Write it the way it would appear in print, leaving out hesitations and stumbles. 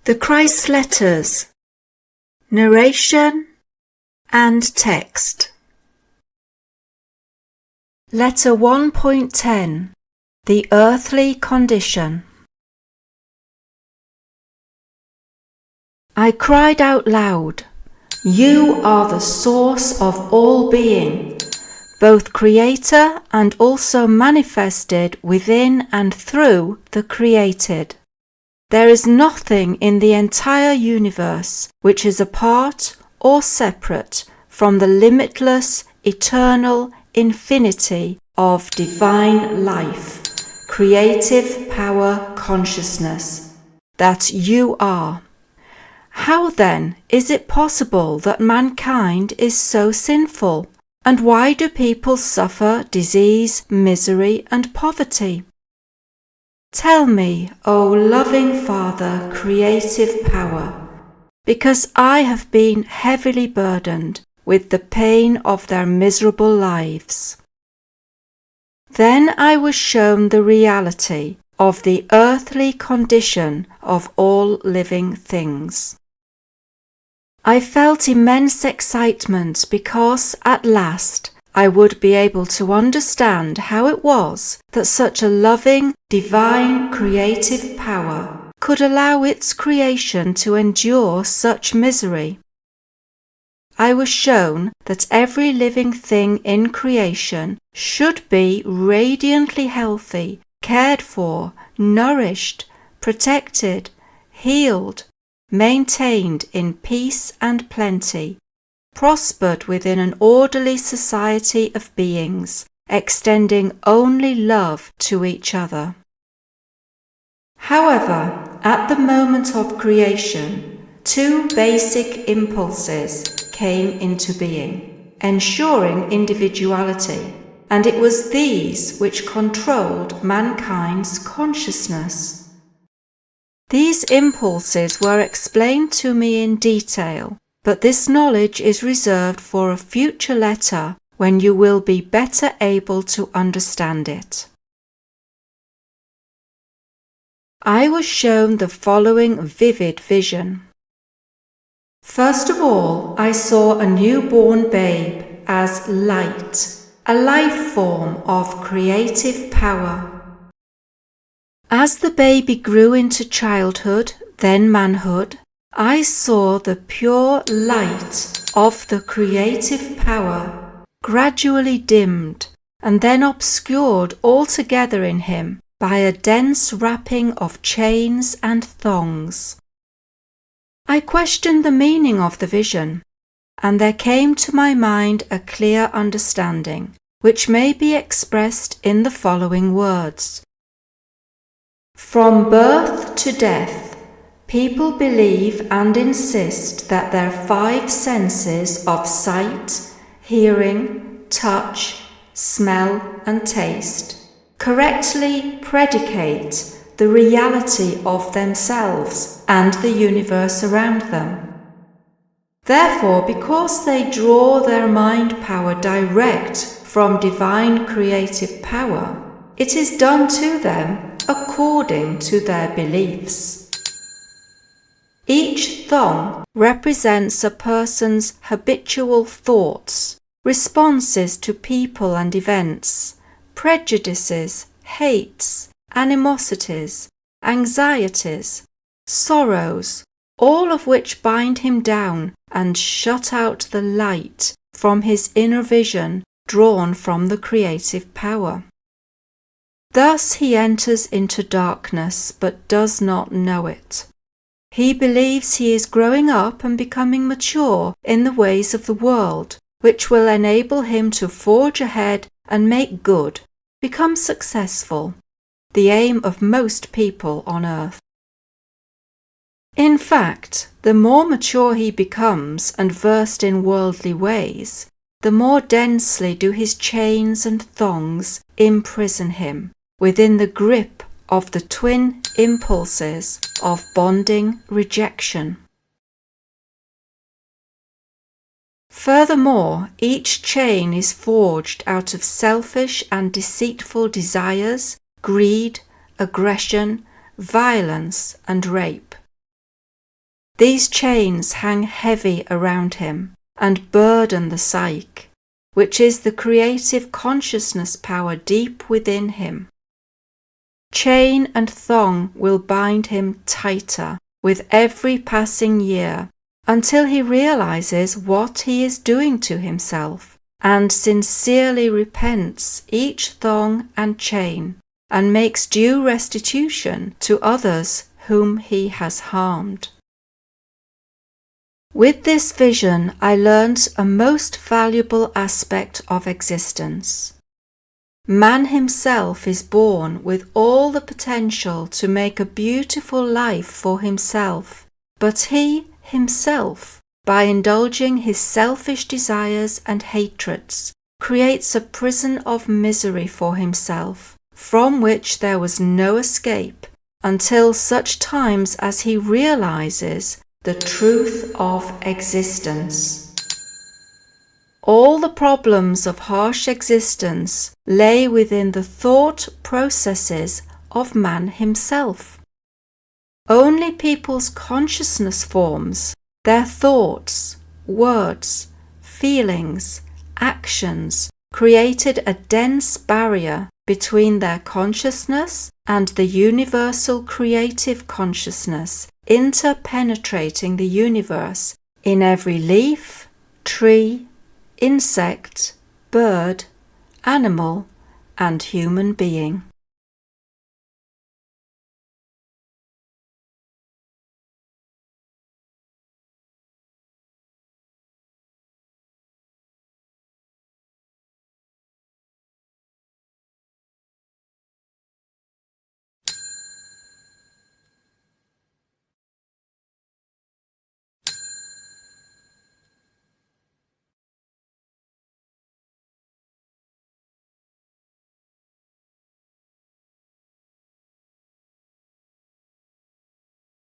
The Christ letters, narration and text. Letter 1.10, the earthly condition. I cried out loud, "You are the source of all being, both creator and also manifested within and through the created. There is nothing in the entire universe which is apart or separate from the limitless, eternal infinity of divine life, creative power consciousness that you are. How then is it possible that mankind is so sinful? And why do people suffer disease, misery, and poverty? Tell me, O loving Father, creative power, because I have been heavily burdened with the pain of their miserable lives." Then I was shown the reality of the earthly condition of all living things. I felt immense excitement because at last I would be able to understand how it was that such a loving, divine, creative power could allow its creation to endure such misery. I was shown that every living thing in creation should be radiantly healthy, cared for, nourished, protected, healed, maintained in peace and plenty, prospered within an orderly society of beings, extending only love to each other. However, at the moment of creation, two basic impulses came into being, ensuring individuality, and it was these which controlled mankind's consciousness. These impulses were explained to me in detail, but this knowledge is reserved for a future letter when you will be better able to understand it. I was shown the following vivid vision. First of all, I saw a newborn babe as light, a life form of creative power. As the baby grew into childhood, then manhood, I saw the pure light of the creative power gradually dimmed and then obscured altogether in him by a dense wrapping of chains and thongs. I questioned the meaning of the vision, and there came to my mind a clear understanding, which may be expressed in the following words. From birth to death, people believe and insist that their five senses of sight, hearing, touch, smell, and taste correctly predicate the reality of themselves and the universe around them. Therefore, because they draw their mind power direct from divine creative power, it is done to them according to their beliefs. Each thong represents a person's habitual thoughts, responses to people and events, prejudices, hates, animosities, anxieties, sorrows, all of which bind him down and shut out the light from his inner vision drawn from the creative power. Thus he enters into darkness but does not know it. He believes he is growing up and becoming mature in the ways of the world, which will enable him to forge ahead and make good, become successful, the aim of most people on earth. In fact, the more mature he becomes and versed in worldly ways, the more densely do his chains and thongs imprison him within the grip of the twin impulses of bonding rejection. Furthermore, each chain is forged out of selfish and deceitful desires, greed, aggression, violence, and rape. These chains hang heavy around him and burden the psyche, which is the creative consciousness power deep within him. Chain and thong will bind him tighter with every passing year until he realizes what he is doing to himself and sincerely repents each thong and chain and makes due restitution to others whom he has harmed. With this vision, I learnt a most valuable aspect of existence. Man himself is born with all the potential to make a beautiful life for himself, but he himself, by indulging his selfish desires and hatreds, creates a prison of misery for himself, from which there was no escape until such times as he realizes the truth of existence. All the problems of harsh existence lay within the thought processes of man himself. Only people's consciousness forms, their thoughts, words, feelings, actions, created a dense barrier between their consciousness and the universal creative consciousness interpenetrating the universe in every leaf, tree, insect, bird, animal, and human being.